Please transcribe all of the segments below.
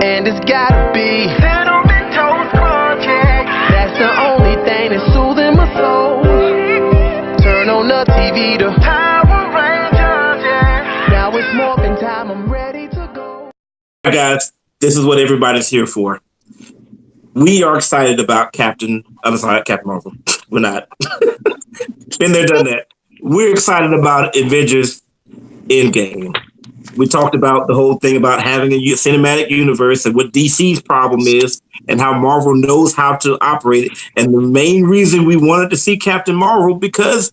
And it's gotta be Cinnamon Toast Project. That's the only thing that's soothing my soul. Turn on the TV to Power Rangers, yeah. Now it's morphin' time, I'm ready to go. Alright guys, this is what everybody's here for. We are excited about Captain Marvel. We're not. Been there, done that. We're excited about Avengers Endgame. We talked about the whole thing about having a cinematic universe and what DC's problem is and how Marvel knows how to operate it. And the main reason we wanted to see Captain Marvel because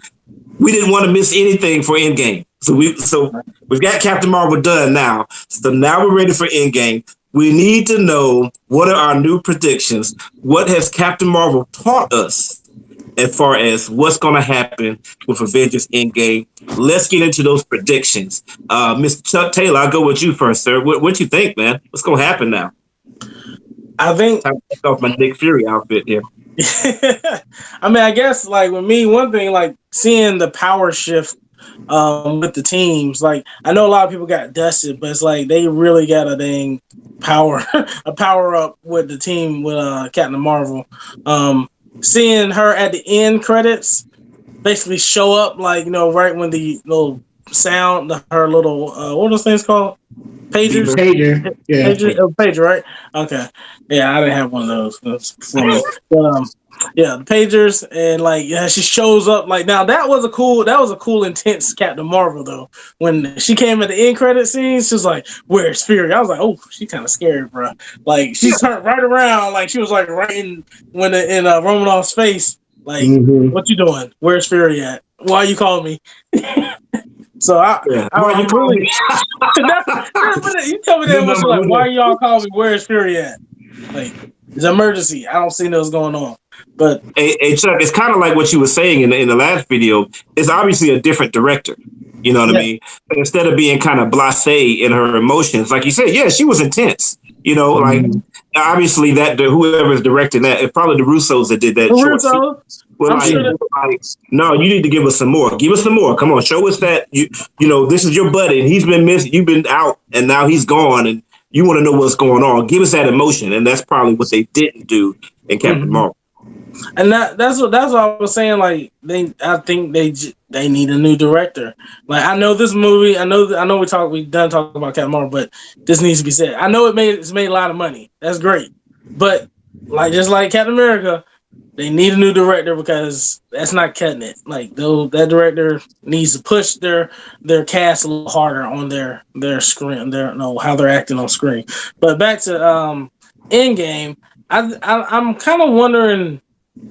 we didn't want to miss anything for Endgame. So we've got Captain Marvel done now. So now we're ready for Endgame. We need to know what are our new predictions. What has Captain Marvel taught us as far as what's going to happen with Avengers Endgame? Let's get into those predictions. Mr. Chuck Taylor, I'll go with you first, sir. What you think, man? What's going to happen now? I think I'll take off my Nick Fury outfit here. I mean, I guess like with me, one thing like seeing the power shift with the teams. Like I know a lot of people got dusted, but it's like they really got a dang power up with the team with Captain Marvel. Seeing her at the end credits basically show up like, you know, right when the little sound, her little what are those things called? Pagers? Pager. Yeah. Pager, right? Okay. Yeah, I didn't have one of those. That's funny. Yeah, the pagers, and like she shows up like now that was a cool intense Captain Marvel though. When she came at the end credit scene, she was like, "Where's Fury?" I was like, "Oh, she kind of scared, bro." Like she turned right around, like she was like right in Romanoff's face, like, "What you doing? Where's Fury at? Why you calling me?" So I'm really you tell me that much like, "Why y'all calling me? Where's Fury at?" Like it's an emergency. I don't see those going on. But hey, Chuck, it's kind of like what you were saying in the last video. It's obviously a different director. You know what I mean? Instead of being kind of blasé in her emotions, like you said, yeah, she was intense. You know, like obviously that whoever's directing that, it's probably the Russos that did that. No, you need to give us some more. Give us some more. Come on, show us that you know this is your buddy and he's been missing. You've been out and now he's gone and you want to know what's going on. Give us that emotion, and that's probably what they didn't do in Captain Marvel. And that's what I was saying. Like I think they need a new director. Like I know this movie. I know we done talking about Captain Marvel, but this needs to be said. I know it's made a lot of money. That's great, but like just like Captain America, they need a new director because that's not cutting it. Like that director needs to push their cast a little harder on their screen. How they're acting on screen. But back to Endgame, I'm kind of wondering.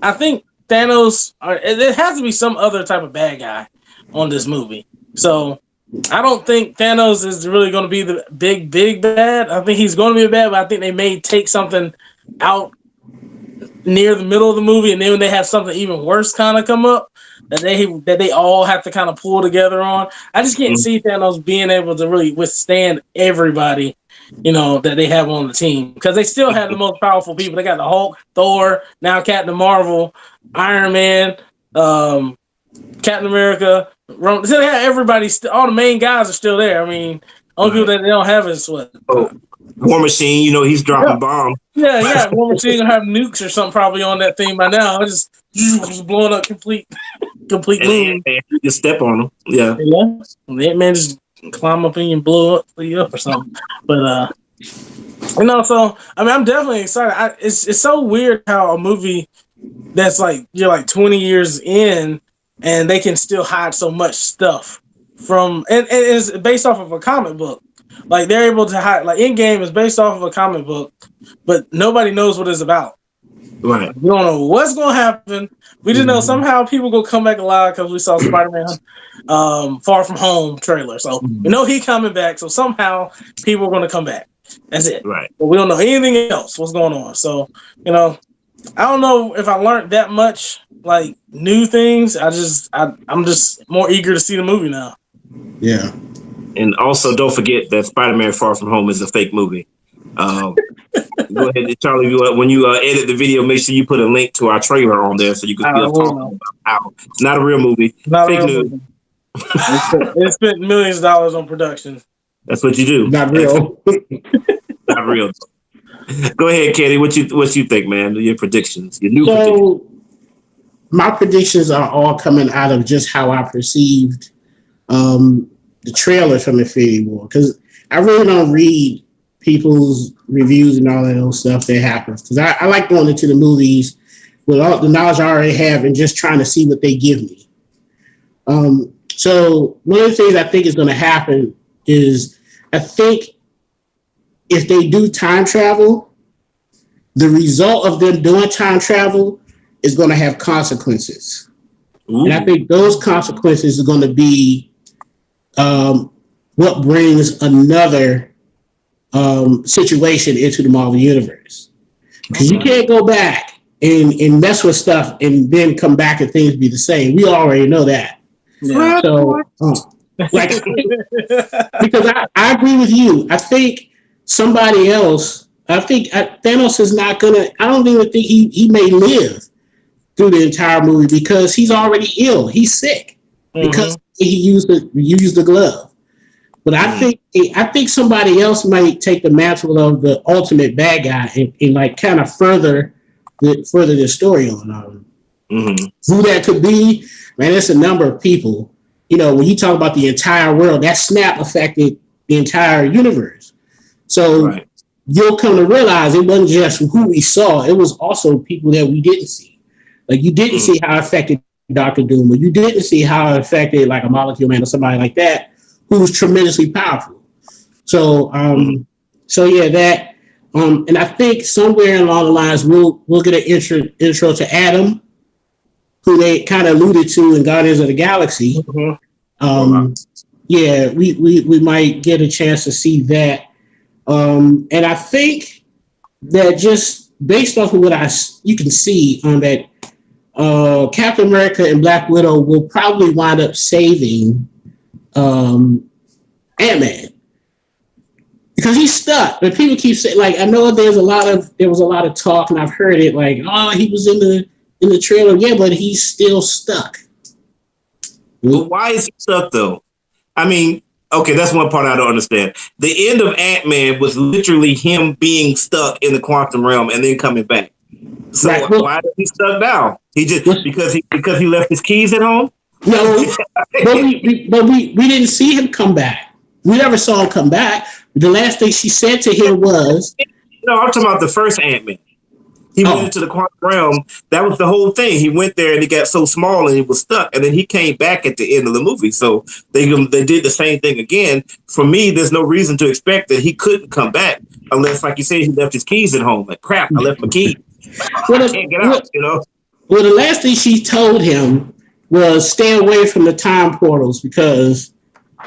I think Thanos. There has to be some other type of bad guy on this movie. So I don't think Thanos is really going to be the big bad. I think he's going to be a bad, but I think they may take something out near the middle of the movie, and then when they have something even worse kind of come up that they all have to kind of pull together on. I just can't see Thanos being able to really withstand everybody, you know, that they have on the team because they still have the most powerful people. They got the Hulk, Thor, now Captain Marvel, Iron Man, Captain America. They have everybody. All the main guys are still there. I mean, only people that they don't have is what. War Machine, you know, he's dropping bombs. Yeah. War Machine gonna have nukes or something probably on that thing by now. It's just blowing up complete moon. Just step on them. Yeah. That man just climb up in you and blow you up or something. But you know, so I mean, I'm definitely excited. It's so weird how a movie that's like you're like 20 years in and they can still hide so much stuff from and it's based off of a comic book. Like they're able to hide. Like Endgame is based off of a comic book, but nobody knows what it's about. Right. We don't know what's going to happen. We just know somehow people will come back alive because we saw Spider-Man Far From Home trailer. So we know he's coming back. So somehow people are going to come back. That's it. Right. But we don't know anything else. What's going on? So, you know, I don't know if I learned that much like new things. I'm just more eager to see the movie now. Yeah. And also, don't forget that Spider-Man Far From Home is a fake movie. Go ahead, Charlie. When you edit the video, make sure you put a link to our trailer on there so you can talk about how it's not a real movie. Fake news. They spent millions of dollars on production. That's what you do. Not real. Not real. Go ahead, Kenny. What you think, man? Your predictions, your new predictions. My predictions are all coming out of just how I perceived the trailer from Infinity War, because I really don't read people's reviews and all that old stuff that happens, because I like going into the movies with all the knowledge I already have and just trying to see what they give me. So one of the things I think is going to happen is, I think if they do time travel, the result of them doing time travel is going to have consequences. Ooh. And I think those consequences are going to be what brings another situation into the Marvel Universe. Because you can't go back and mess with stuff and then come back and things be the same. We already know that. Yeah. So, like, because I agree with you. I think somebody else, Thanos is not going to, I don't even think he may live through the entire movie because he's already ill. He's sick because he used the glove. But I think somebody else might take the mantle of the ultimate bad guy and like kind of further the story on. Who that could be, man, it's a number of people. You know, when you talk about the entire world, that snap affected the entire universe. So you'll come to realize it wasn't just who we saw; it was also people that we didn't see. Like you didn't see how it affected Dr. Doom, or you didn't see how it affected like a Molecule Man or somebody like that, who was tremendously powerful. So, yeah, that, and I think somewhere along the lines we'll get an intro to Adam, who they kind of alluded to in Guardians of the Galaxy. Yeah, we might get a chance to see that, and I think that just based off of what you can see on that, Captain America and Black Widow will probably wind up saving Ant-Man, because he's stuck. But people keep saying, like, I know there was a lot of talk, and I've heard it, like, oh, he was in the trailer, yeah, but he's still stuck. But why is he stuck though? I mean, okay, that's one part I don't understand. The end of Ant-Man was literally him being stuck in the quantum realm and then coming back. So why is he stuck now? He just because he left his keys at home? No, but we didn't see him come back. We never saw him come back. The last thing she said to him was, "No, I'm talking about the first Ant-Man. He went into the quantum realm. That was the whole thing. He went there and he got so small and he was stuck. And then he came back at the end of the movie. So they did the same thing again. For me, there's no reason to expect that he couldn't come back unless, like you said, he left his keys at home. Like, crap, I left my keys. I can't get out, you know? Well, the last thing she told him was stay away from the time portals because,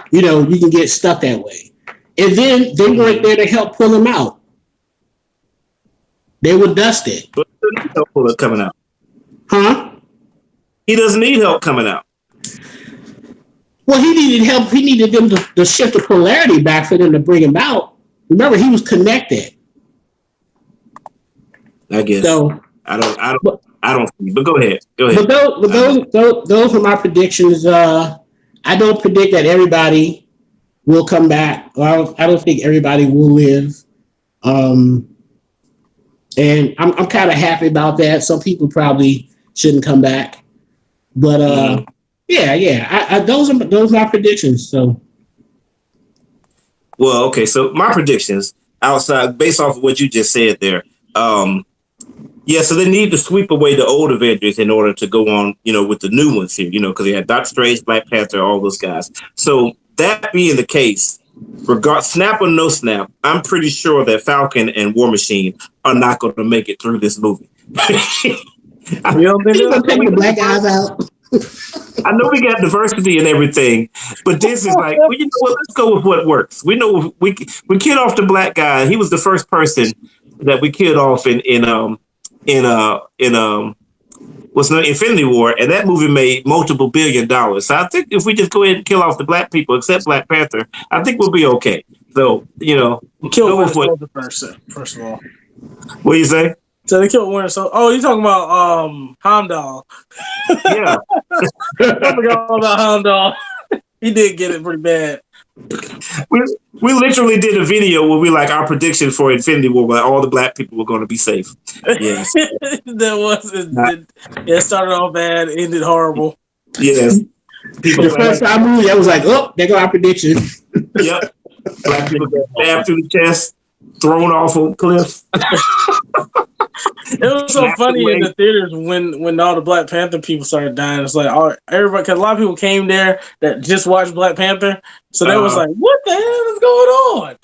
you know, you can get stuck that way. And then they weren't there to help pull him out. They were dusted. But he doesn't need help coming out. Huh? He doesn't need help coming out. Well, he needed help. He needed them to shift the polarity back for them to bring him out. Remember, he was connected. I guess. So I don't see. But go ahead. But those are my predictions. I don't predict that everybody will come back. I don't think everybody will live. And I'm kind of happy about that. Some people probably shouldn't come back, but yeah. Those are my predictions. So, well, okay. So my predictions outside, based off of what you just said there, yeah. So they need to sweep away the old Avengers in order to go on, you know, with the new ones here, you know, because they had Doctor Strange, Black Panther, all those guys. So that being the case, snap or no snap, I'm pretty sure that Falcon and War Machine are not going to make it through this movie. You don't think they're going to take the black guys out? I know we got diversity and everything, but this is like, well, you know what? Let's go with what works. We know we killed off the black guy. He was the first person that we killed off in Infinity War, and that movie made multiple $1 billion. So I think if we just go ahead and kill off the black people, except Black Panther, I think we'll be okay. So, you know, kill Winter Soldier first of all. What do you say? So they killed Winter Soldier. Oh, you talking about Heimdall? Yeah, I forgot all about Heimdall. He did get it pretty bad. We literally did a video where we like our prediction for Infinity War, where all the black people were going to be safe. Yes, it started off bad, ended horrible. Yes, people. The first time movie, I was like, "Oh, there go our prediction." Yep, black people get stabbed through the chest, thrown off a cliff. It was so funny in the theaters when all the Black Panther people started dying. It's like everybody, because a lot of people came there that just watched Black Panther, so they was like, "What the hell is going on?"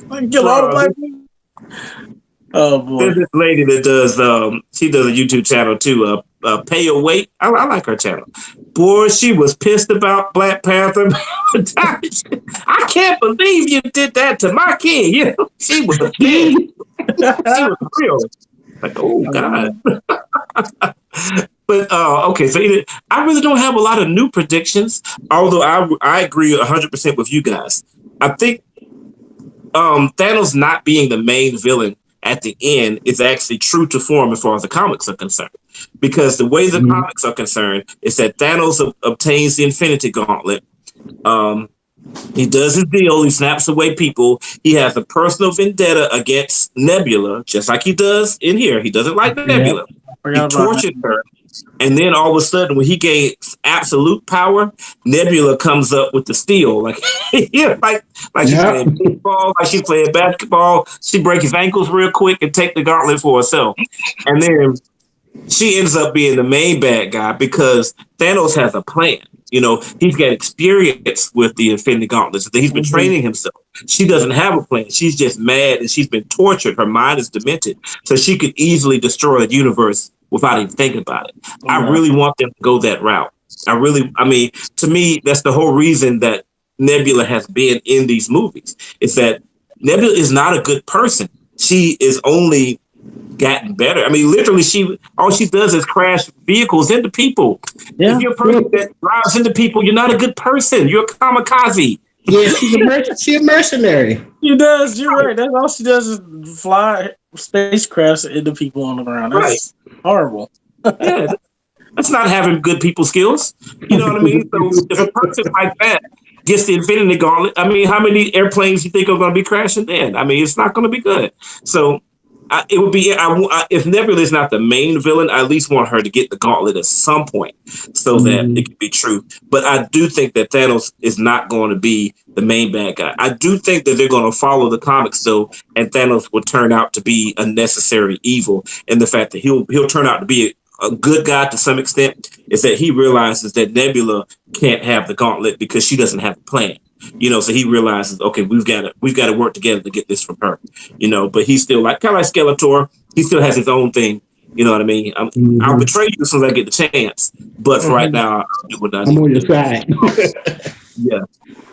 Like, kill all the black people. Oh boy! There's this lady that does. She does a YouTube channel too. Pay Your Weight. I like her channel. Boy, she was pissed about Black Panther. I can't believe you did that to my kid. You know, she was pissed. She was real. Like, oh God. But okay, so I really don't have a lot of new predictions. Although I agree 100% with you guys. I think Thanos not being the main villain at the end is actually true to form as far as the comics are concerned. Because the way the comics are concerned is that Thanos obtains the Infinity Gauntlet. He does his deal. He snaps away people. He has a personal vendetta against Nebula, just like he does in here. He doesn't like Nebula. He tortured her. And then all of a sudden, when he gains absolute power, Nebula comes up with the steel. Like, like she's playing baseball, like she's playing basketball. She breaks his ankles real quick and take the gauntlet for herself. And then she ends up being the main bad guy because Thanos has a plan. You know, he's got experience with the Infinity Gauntlets. He's been training himself. She doesn't have a plan. She's just mad and she's been tortured. Her mind is demented. So she could easily destroy the universe without even thinking about it. I really want them to go that route. I mean, to me, that's the whole reason that Nebula has been in these movies. Is that Nebula is not a good person. She is only gotten better. I mean, literally, all she does is crash vehicles into people. Yeah. If you're a person that drives into people, you're not a good person. You're a kamikaze. Yeah, she's a mercenary. She does. You're right. That's all she does is fly spacecrafts into people on the ground. That's horrible. Yeah, that's not having good people skills. You know what I mean? So if a person like that gets the Infinity Gauntlet, I mean, how many airplanes do you think are going to be crashing then? I mean, it's not going to be good. So it would be if Nebula is not the main villain, I at least want her to get the gauntlet at some point so that it can be true. But I do think that Thanos is not going to be the main bad guy. I do think that they're going to follow the comics though, and Thanos will turn out to be a necessary evil. And the fact that he'll turn out to be a good guy to some extent is that he realizes that Nebula can't have the gauntlet because she doesn't have a plan. You know, so he realizes, okay, we've got to work together to get this from her. You know, but he's still kind of like Skeletor. He still has his own thing. You know what I mean? I'll betray you as soon as I get the chance. But for right now, I'm on your side. Yeah,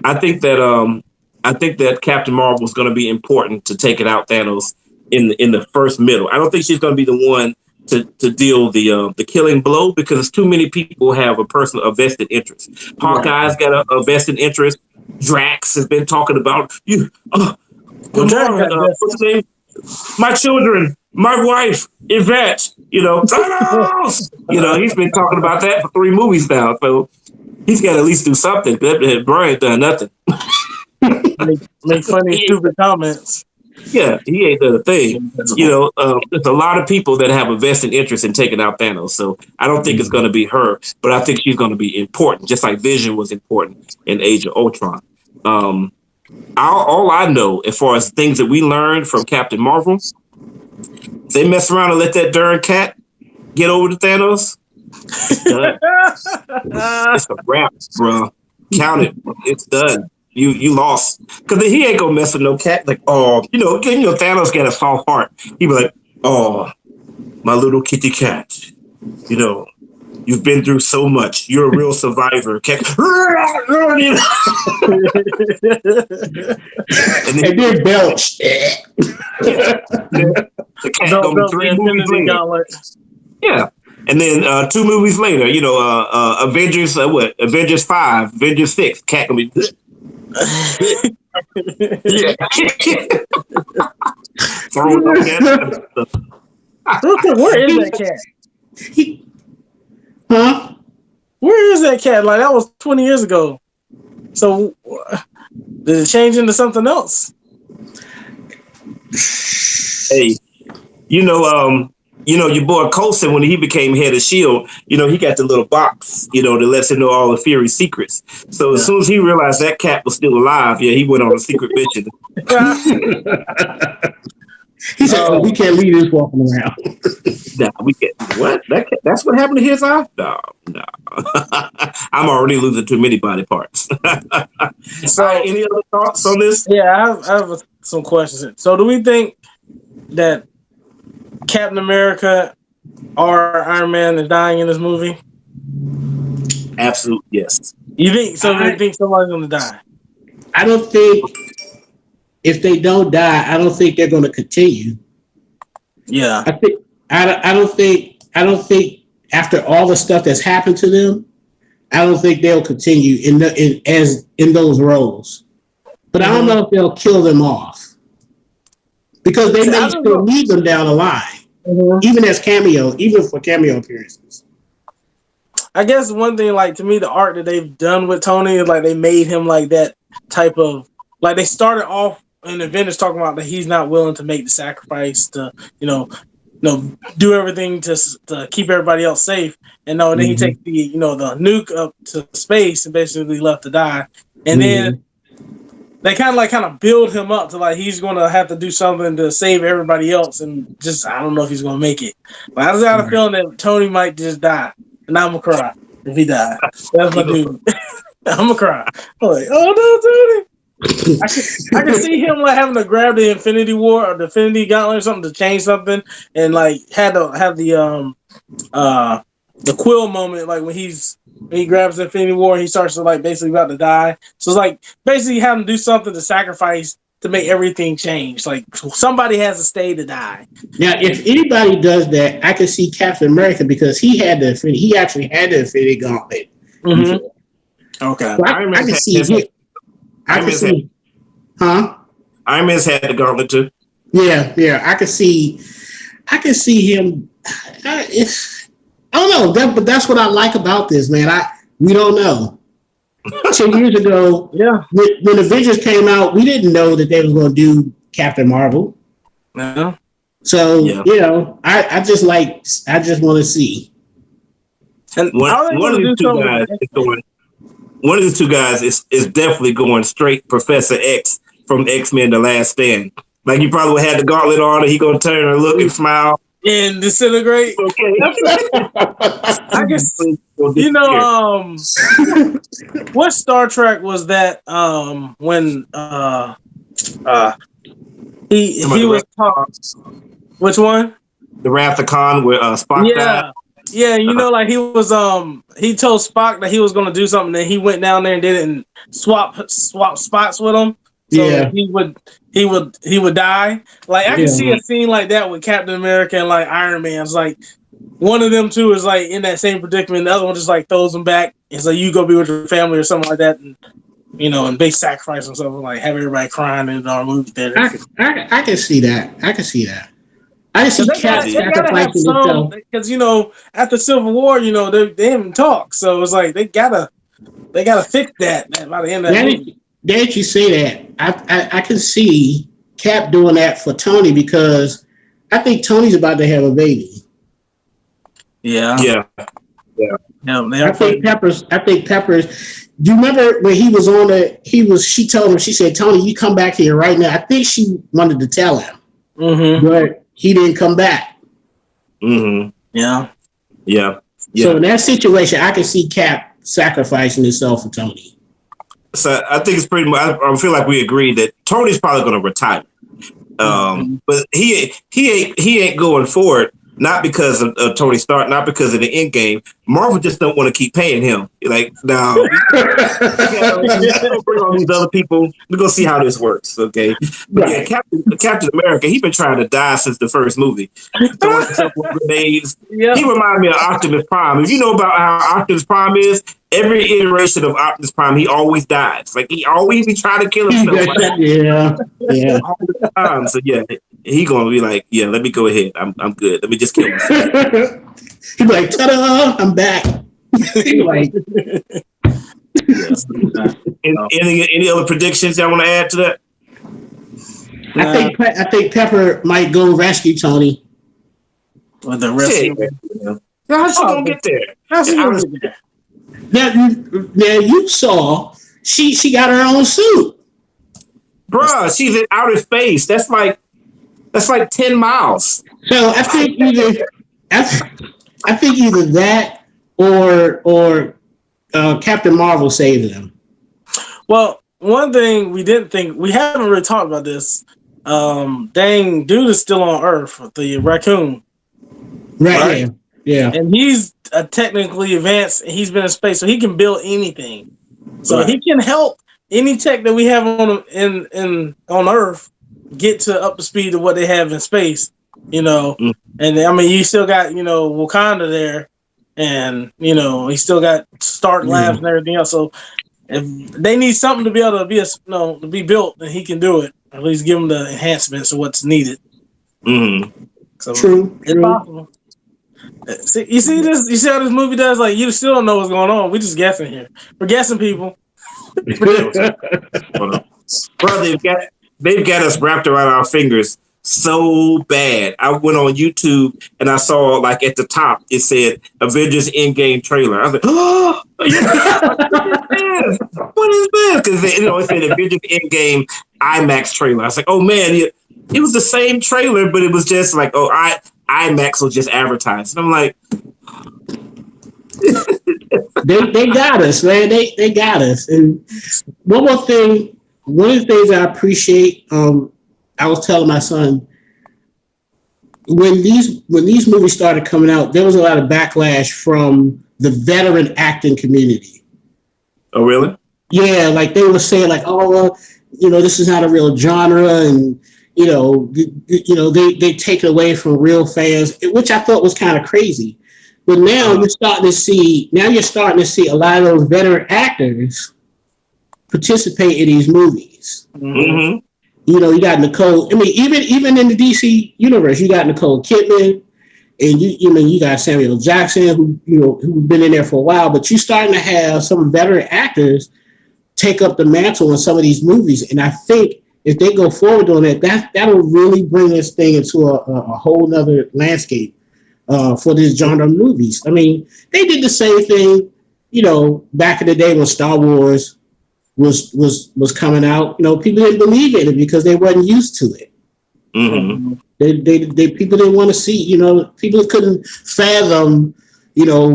I think that Captain Marvel is going to be important to take it out Thanos in the first middle. I don't think she's going to be the one to deal the killing blow because too many people have a vested interest. Hawkeye's got a vested interest. Drax has been talking about you. What's his name? My children, my wife, Yvette. You know, Thanos! You know, he's been talking about that for 3 movies now. So he's got to at least do something. Brian ain't done nothing. Make funny, stupid comments. Yeah, he ain't done a thing. You know, there's a lot of people that have a vested interest in taking out Thanos. So I don't think it's going to be her, but I think she's going to be important, just like Vision was important in Age of Ultron. All I know, as far as things that we learned from Captain Marvel, they mess around and let that darn cat get over to Thanos. It's done. It's a wrap, bro. Count it. It's done. You lost because he ain't gonna mess with no cat. Like, oh, you know, Thanos got a soft heart. He be like, oh, my little kitty cat. You know, you've been through so much. You're a real survivor. Cat. and then belch. The cat gonna be 3 movies later. Yeah. And then 2 movies later, you know, Avengers, Avengers 5, Avengers 6, cat gonna be good. Where is that cat? Huh? Where is that cat? Like, that was 20 years ago. So did it change into something else? Hey, your boy Coulson, when he became head of S.H.I.E.L.D., he got the little box, that lets him know all the Fury's secrets. So as soon as he realized that Cap was still alive, he went on a secret mission. He said, we can't leave this walking around. Nah, we can't. What? That's what happened to his eye? No. I'm already losing too many body parts. So, any other thoughts on this? Yeah, I have some questions. So do we think that Captain America or Iron Man is dying in this movie? Absolute yes. You think so? You think somebody's going to die? I don't think if they don't die, I don't think they're going to continue. Yeah, I don't think after all the stuff that's happened to them, I don't think they'll continue in those roles. But I don't know if they'll kill them off because they may still need them down the line, even for cameo appearances. I guess one thing, like to me, the art that they've done with Tony is like they made him like that type of like they started off in Avengers talking about that he's not willing to make the sacrifice to do everything to keep everybody else safe, and then he takes the the nuke up to space and basically left to die, and then they kind of build him up to like he's going to have to do something to save everybody else, and just I don't know if he's going to make it. But I just got a feeling that Tony might just die, and I'm gonna cry if he died. That's my dude. I'm gonna cry. I'm like, oh no, Tony. I can see him like having to grab the Infinity War or the Infinity Gauntlet or something to change something, and like had to have the Quill moment, like when he grabs the Infinity War, he starts to like basically about to die. So it's like basically having to do something to sacrifice to make everything change. Like somebody has to stay to die. Now, if anybody does that, I can see Captain America because he actually had the Infinity Gauntlet. Mm-hmm. Okay, so I can see him. Iron Man's had the gauntlet too. Yeah. I can see him. I don't know, but that's what I like about this, man. We don't know. 10 years ago, when Avengers came out, we didn't know that they were going to do Captain Marvel. No. So I just want to see. And one of these two guys is definitely going straight Professor X from X-Men: The Last Stand. Like he probably had the gauntlet on, and he gonna turn and look and smile and disintegrate. Okay. I guess what Star Trek was that? When he was talking. Which one? The Wrath of Khan, where Spock died. Yeah, like he was he told Spock that he was gonna do something, then he went down there and did it and swap spots with him. So he would die. Like I can see a scene like that with Captain America and like Iron Man. It's like one of them two is like in that same predicament, the other one just like throws him back. It's like you go be with your family or something like that, and and big sacrifice or something, like have everybody crying in our movie theater. I can see that. I can see Cap sacrificing himself. Because after Civil War, they didn't talk, so it's like they gotta fix that by the end of that movie. Now that you say that, I can see Cap doing that for Tony because I think Tony's about to have a baby. Yeah. I think Peppers. Do you remember when he was on she told him, she said, Tony, you come back here right now. I think she wanted to tell him. Mm-hmm. But he didn't come back. Mm-hmm. Yeah. So in that situation, I can see Cap sacrificing himself for Tony. So I think it's pretty much. I feel like we agreed that Tony's probably going to retire, but he ain't going for it. Not because of Tony Stark, not because of the Endgame. Marvel just don't want to keep paying him. Like, no, bring on these other people. We're gonna see how this works, okay? But Captain America, he's been trying to die since the first movie. Throwing himself with grenades. Yep. He reminds me of Optimus Prime. If you know about how Optimus Prime is, every iteration of Optimus Prime, he always dies. Like he always be trying to kill himself. Yeah. All the time. So he gonna be like, let me go ahead. I'm good. Let me just kill myself. He's like, ta-da! I'm back. He's like, Yes. Any other predictions y'all want to add to that? I think Pepper might go rescue Tony. With the rescue. How's she gonna get there? How's she gonna get there? Now you saw she got her own suit. Bruh, she's in outer space. That's like 10 miles. So I think either that or Captain Marvel saved them. Well, one thing we haven't really talked about this. Dang, dude is still on Earth, the raccoon. Right? Yeah. And he's technically advanced. He's been in space, so he can build anything. So he can help any tech that we have on Earth get to up to speed of what they have in space. And I mean, you still got Wakanda there, and he still got Stark Labs and everything else. So if they need something to be able to be built, then he can do it. At least give them the enhancements of what's needed. So True. It's possible. You see this? You see how this movie does? Like, you still don't know what's going on. We're just guessing here. We're guessing, people. Bro, they've got us wrapped around our fingers so bad. I went on YouTube and I saw, like, at the top it said Avengers Endgame trailer. I was like, oh, what is this? Because it said Avengers Endgame IMAX trailer. I was like, oh man, it was the same trailer, but it was just like, IMAX was just advertised. And I'm like, they got us, man. They got us. And one more thing, one of the things I appreciate, I was telling my son, when these movies started coming out, there was a lot of backlash from the veteran acting community. Oh, really? Yeah, like they were saying, like, oh, well, this is not a real genre, and they take it away from real fans, which I thought was kind of crazy. But now you're starting to see a lot of those veteran actors participate in these movies. Mm-hmm. You got Nicole. I mean, even in the DC universe, you got Nicole Kidman, and you got Samuel Jackson, who've been in there for a while. But you're starting to have some veteran actors take up the mantle in some of these movies, and I think if they go forward on that'll really bring this thing into a whole nother landscape for this genre of movies. I mean, they did the same thing, back in the day when Star Wars was coming out. People didn't believe in it because they wasn't used to it. Mm-hmm. They people didn't want to see. People couldn't fathom,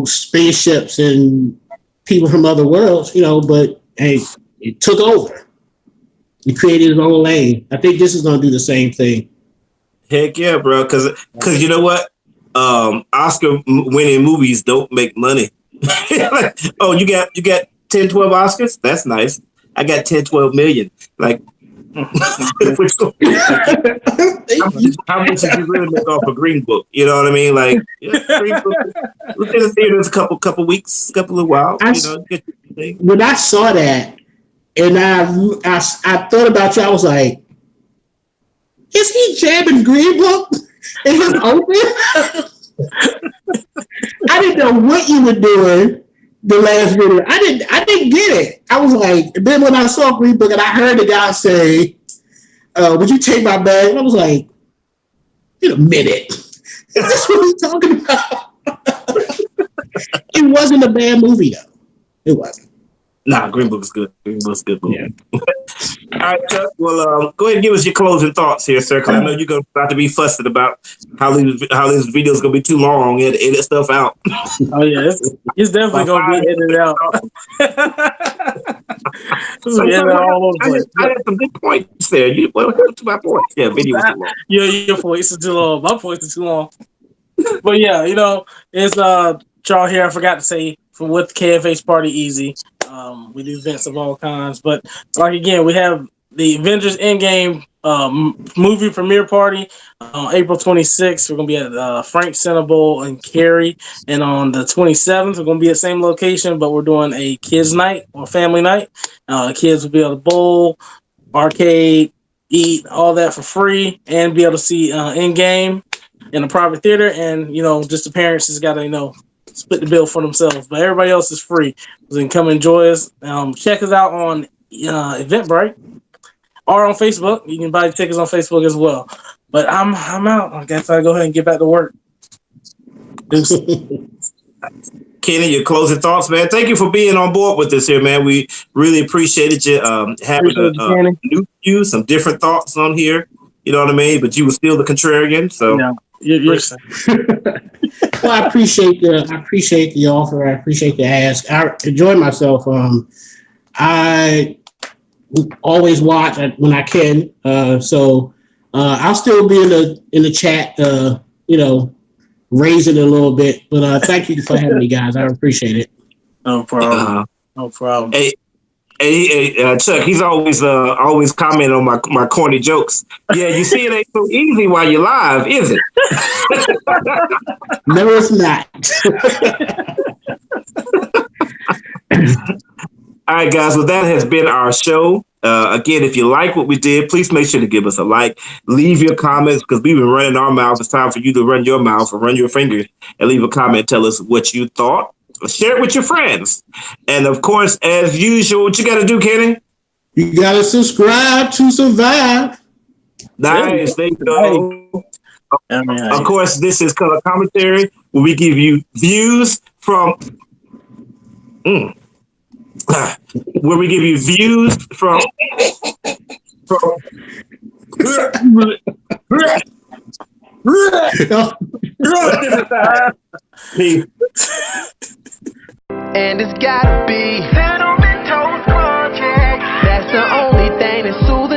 spaceships and people from other worlds. But hey, it took over. He created his own lane. I think this is going to do the same thing. Heck yeah, bro. Because you know what? Oscar-winning movies don't make money. Oh, you got 10, 12 Oscars? That's nice. I got 10, 12 million. Like, how much did you really make off a Green Book? You know what I mean? Like, Green Book was in the theaters a couple weeks, couple of while. When I saw that, and I thought about you, I was like, is he jamming Green Book in his open? I didn't know what you were doing the last video. I didn't get it. I was like, then when I saw Green Book and I heard the guy say, would you take my bag? I was like, wait a minute. Is this what he's talking about? It wasn't a bad movie, though. It wasn't. Nah, Green Book is good. Green Book's good movie. Yeah. All right, Chuck. Well, go ahead and give us your closing thoughts here, sir. Because I know you're going to have to be fussing about how this video is going to be too long and edit stuff out. Oh yeah, it's definitely going to be edited out. I had some good points there. What happened to my points? Yeah, video was too long. Yeah, your points are too long. My points are too long. But yeah, it's Charles here. I forgot to say from with KFH Party Easy. We do events of all kinds, but like again, we have the Avengers Endgame movie premiere party on April 26th. We're gonna be at Frank Cinnabon and Cary, and on the 27th, we're gonna be at the same location, but we're doing a kids' night or family night. Kids will be able to bowl, arcade, eat, all that for free, and be able to see Endgame in a private theater. And just the parents just gotta split the bill for themselves. But everybody else is free. So they can come enjoy us. Check us out on Eventbrite or on Facebook. You can buy tickets on Facebook as well. But I'm out. I guess I'll go ahead and get back to work. Kenny, your closing thoughts, man. Thank you for being on board with us here, man. We really appreciated you having a new view, some different thoughts on here. You know what I mean? But you were still the contrarian, so. No, you're Well, I appreciate the offer. I appreciate the ask. I enjoy myself. I always watch when I can. So I'll still be in the chat. Raise it a little bit. But thank you for having me, guys. I appreciate it. No problem. No problem. Hey, Chuck, he's always commenting on my corny jokes. Yeah, you see, it ain't so easy while you're live, is it? No, it's not. All right, guys. Well, that has been our show. Again, if you like what we did, please make sure to give us a like. Leave your comments because we've been running our mouth. It's time for you to run your mouth or run your fingers and leave a comment. Tell us what you thought. Share it with your friends. And of course, as usual, what you got to do, Kenny? You got to subscribe to survive. Nice. There you go. Of course, this is Color Commentary, where we give you views from... where we give you views from And it's gotta be Cinnamon Toast Project. That's the only thing that's soothing